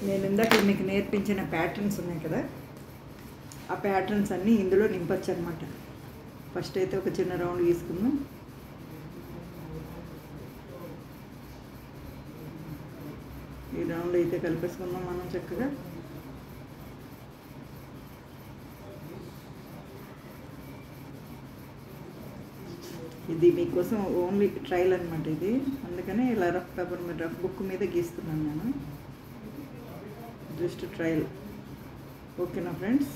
నేను ఇందాక మీకు నేర్పించిన ప్యాటర్న్స్ ఉన్నాయి కదా, ఆ ప్యాటర్న్స్ అన్నీ ఇందులో నింపచ్చు అనమాట. ఫస్ట్ అయితే ఒక చిన్న రౌండ్ గీసుకుందాం. ఈ రౌండ్ అయితే కలిపేసుకుందాం మనం చక్కగా. ఇది మీకోసం ఓన్లీ ట్రయల్ అనమాట ఇది, అందుకని ఇలా రఫ్ పేపర్ మీద రఫ్ బుక్ మీద గీస్తున్నాను నేను. Just trial. ఓకేనా ఫ్రెండ్స్?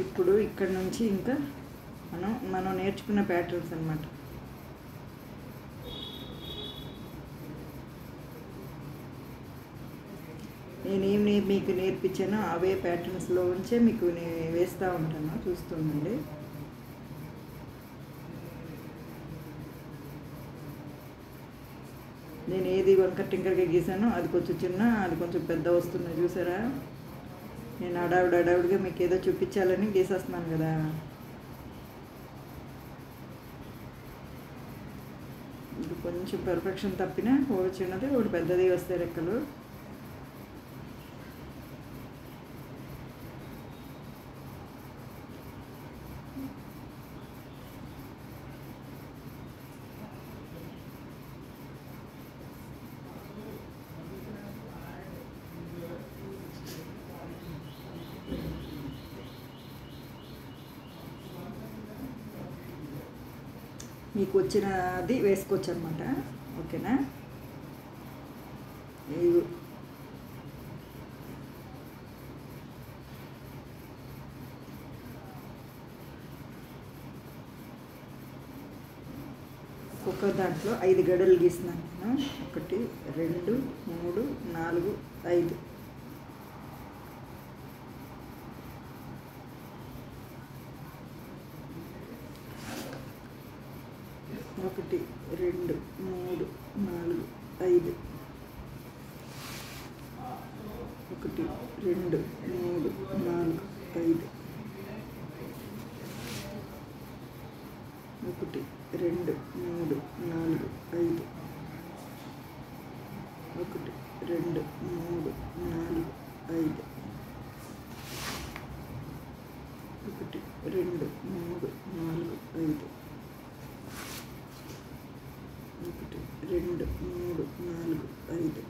ఇప్పుడు ఇక్కడ నుంచి ఇంకా మనం నేర్చుకున్న ప్యాటర్న్స్ అన్నమాట. నేనేం మీకు నేర్పించానో అవే ప్యాటర్న్స్లో ఉంచే మీకు వేస్తూ ఉంటాను, చూస్తుండండి. నేను ఏది వంకర టింకర్గా గీసానో అది కొంచెం చిన్న, అది కొంచెం పెద్ద వస్తున్నాయి, చూసారా? నేను అడావుడిగా మీకు ఏదో చూపించాలని గీసేస్తున్నాను కదా. ఇది కొంచెం పర్ఫెక్షన్ తప్పినా ఒకటి చిన్నది ఒకటి పెద్దది వస్తాయి రెక్కలు. మీకు వచ్చినది వేసుకోవచ్చు అనమాట. ఓకేనా? ఒక్కొక్క దాంట్లో 5 గడలు గీస్తున్నాను నేను. 1 2 3 4 5. ఒకటి 2 3 4 5. 1 2 3 4 5. 1 2 3 4 5. 1 2 3 4 5. 1 2 3 4 5. 1 2 3 4 5.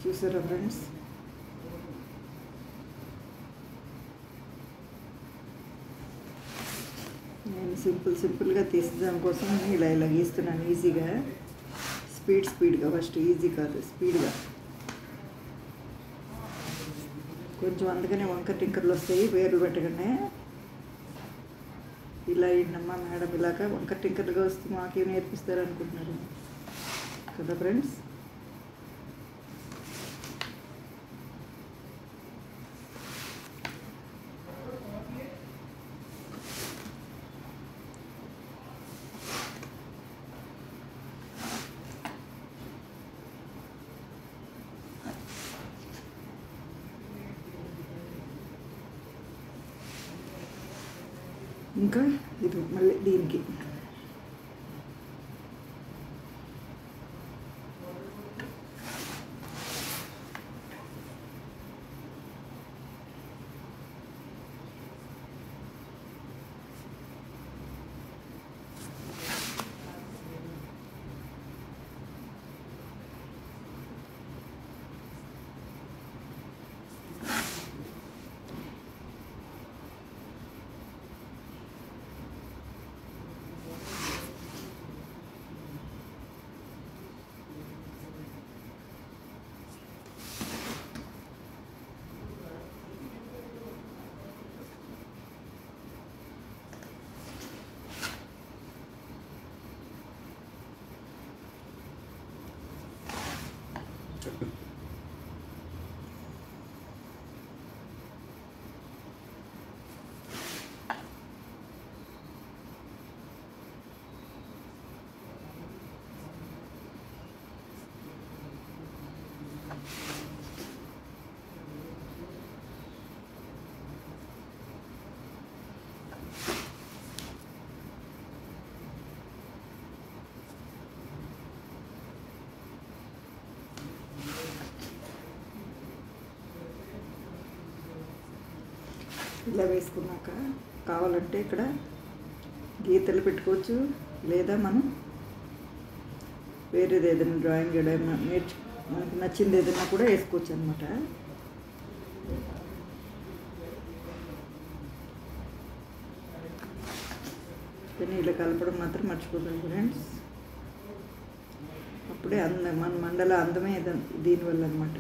చూసారా ఫ్రెండ్స్? నేను సింపుల్గా తీసేదాని కోసం ఇలా గీస్తున్నాను ఈజీగా, స్పీడ్గా. ఫస్ట్ ఈజీ కాదు, స్పీడ్గా. కొంచెం అందుకనే వంకర టింకర్లు వస్తాయి, పేర్లు పెట్టగానే. ఇలా ఏంటమ్మా మేడం ఇలాగా వంకర టింకర్లుగా వస్తే మాకేం నేర్పిస్తారు అనుకుంటున్నారు కదా ఫ్రెండ్స్? ఇంకా ఇది మళ్ళీ దీనికి ఇలా వేసుకున్నాక కావాలంటే ఇక్కడ గీతలు పెట్టుకోవచ్చు, లేదా మనం వేరేది ఏదైనా డ్రాయింగ్ ఏదైనా మనకు నచ్చింది ఏదైనా కూడా వేసుకోవచ్చు అనమాట. కానీ ఇలా కలపడం మాత్రం మర్చిపోతాం ఫ్రెండ్స్. అప్పుడే మన మండల అందమే దీనివల్ల అనమాట.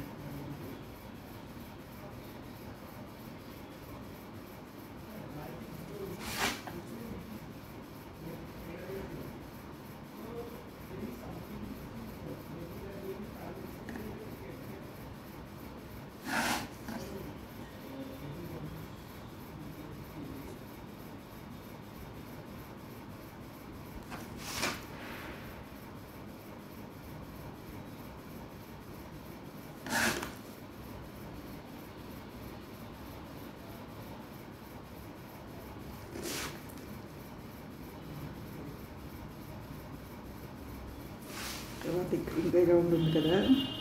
తర్వాత ఇంకా రౌండ్ ఉంది కదా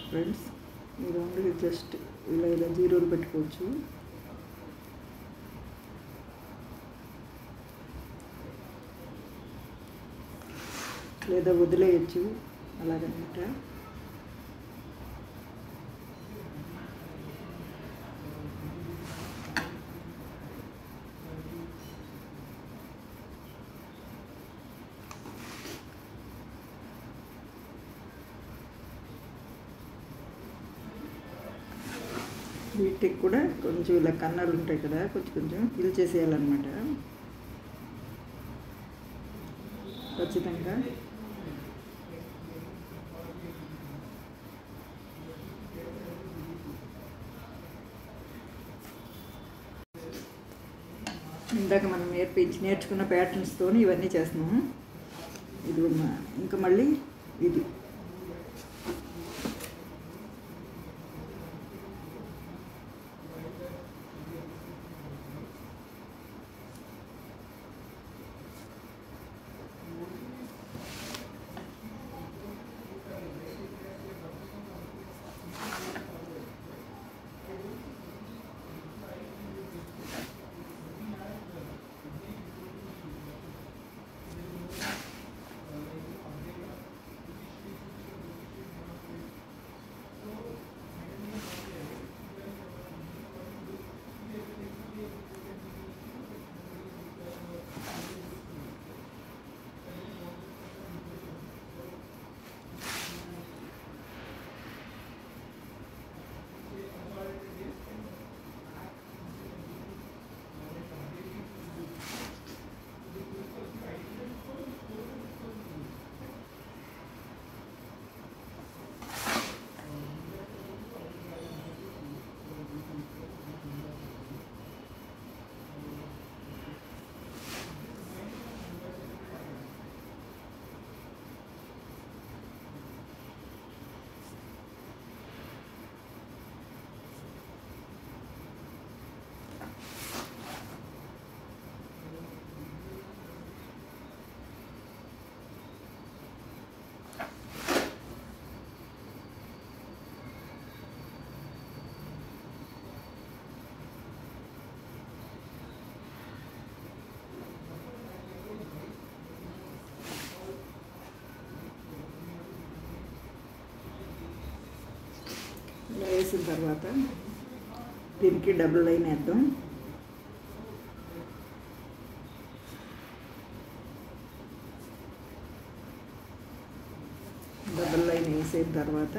ఫ్రెండ్స్, ఈ రౌండ్ జస్ట్ ఇలా ఇలా జీరోలు పెట్టుకోవచ్చు. లేదా వదిలేయచ్చు అలాగనమాట. వీటికి కూడా కొంచెం ఇలా కన్నాలు ఉంటాయి కదా, కొంచెం కొంచెం ఫిల్ చేసేయాలన్నమాట ఖచ్చితంగా. ఇందాక మనం నేర్చుకున్న ప్యాటర్న్స్తో ఇవన్నీ చేస్తున్నాము. ఇది ఇంకా మళ్ళీ ఇది ఇలా వేసిన తర్వాత దీనికి డబుల్ లైన్ వేద్దాం. డబుల్ లైన్ వేసిన తర్వాత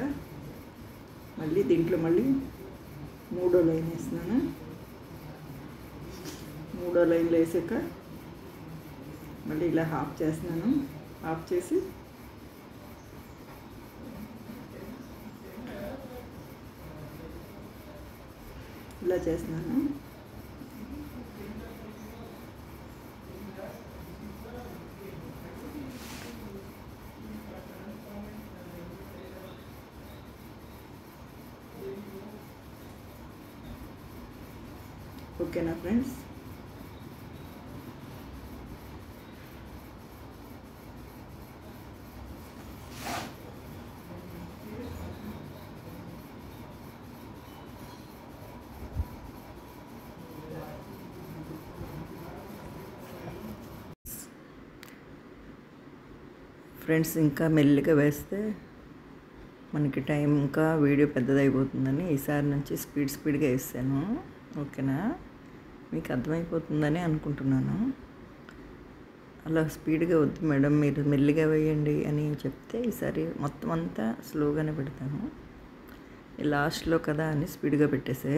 మళ్ళీ దీంట్లో మళ్ళీ మూడో లైన్ వేస్తున్నాను. మూడో లైన్లో వేసాక మళ్ళీ ఇలా హాఫ్ చేస్తున్నాను. హాఫ్ చేసి ఇలా చేస్తున్నాను. ఓకేనా ఫ్రెండ్స్? ఫ్రెండ్స్ ఇంకా మెల్లిగా వేస్తే మనకి టైం ఇంకా వీడియో పెద్దదైపోతుందని ఈసారి నుంచి స్పీడ్గా వేసాను. ఓకేనా, మీకు అర్థమైపోతుందని అనుకుంటున్నాను. అలా స్పీడ్గా వద్దు మేడం, మీరు మెల్లిగా వేయండి అని చెప్తే ఈసారి మొత్తం అంతా స్లోగానే పెడతాను. లాస్ట్లో కదా అని స్పీడ్గా పెట్టేసే.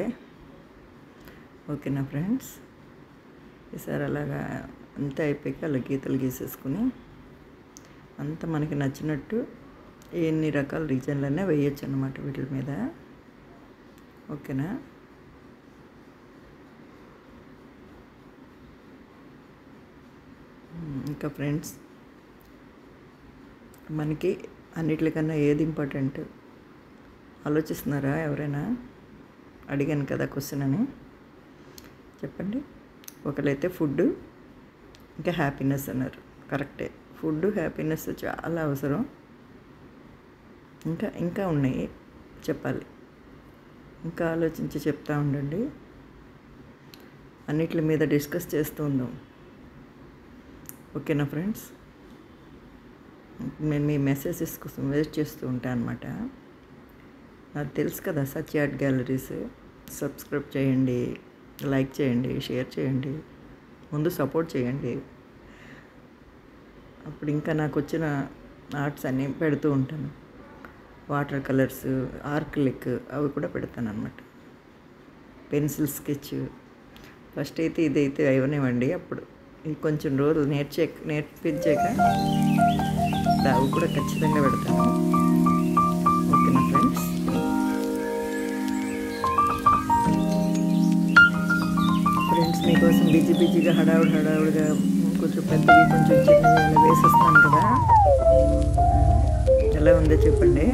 ఓకేనా ఫ్రెండ్స్, ఈసారి అలాగా అంతా అయిపోయాక అలా గీతలు గీసేసుకుని అంతా మనకి నచ్చినట్టు ఎన్ని రకాల డిజైన్లైనా వేయచ్చు అన్నమాట వీటి మీద. ఓకేనా, ఇంకా ఫ్రెండ్స్ మనకి అన్నిటికన్నా ఏది ఇంపార్టెంట్ ఆలోచిస్తున్నారా ఎవరైనా? అడిగాను కదా క్వశ్చన్ అని, చెప్పండి. ఒకరైతే ఫుడ్ ఇంకా హ్యాపీనెస్ అన్నారు. కరెక్టే, ఫుడ్ హ్యాపీనెస్ చాలా అవసరం. ఇంకా ఉన్నాయి చెప్పాలి, ఇంకా ఆలోచించి చెప్తా ఉండండి. అన్నిటి మీద డిస్కస్ చేస్తూ ఉందాం. ఓకేనా ఫ్రెండ్స్, నేను మీ మెసేజెస్ కోసం వెయిట్ చేస్తూ ఉంటాను అన్నమాట. నాకు తెలుసు కదా సత్య ఆర్ట్ గ్యాలరీస్. సబ్స్క్రైబ్ చేయండి, లైక్ చేయండి, షేర్ చేయండి, ముందు సపోర్ట్ చేయండి. అప్పుడు ఇంకా నాకు వచ్చిన ఆర్ట్స్ అన్నీ పెడుతూ ఉంటాను. వాటర్ కలర్స్, ఆర్కిలిక్ అవి కూడా పెడతాను అన్నమాట. Pencil sketch. ఫస్ట్ అయితే ఇదైతే అయివనివ్వండి, అప్పుడు కొంచెం రోజులు నేర్పించాక అవి కూడా ఖచ్చితంగా పెడతాను. ఓకేనా ఫ్రెండ్స్, మీకోసం బిజీగా హడావుడిగా కొంచెం పెద్దవి కొంచెం చిన్నవి వేసేస్తాను కదా. ఎలా ఉందో చెప్పండి,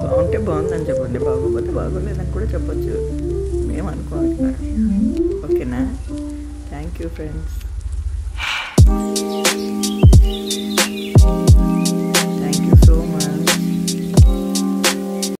బాగుంటే బాగుందని చెప్పండి, బాగోపోతే బాగోలేదని కూడా చెప్పచ్చు, మేము అనుకోవాలి. ఓకేనా, థ్యాంక్ యూ ఫ్రెండ్స్.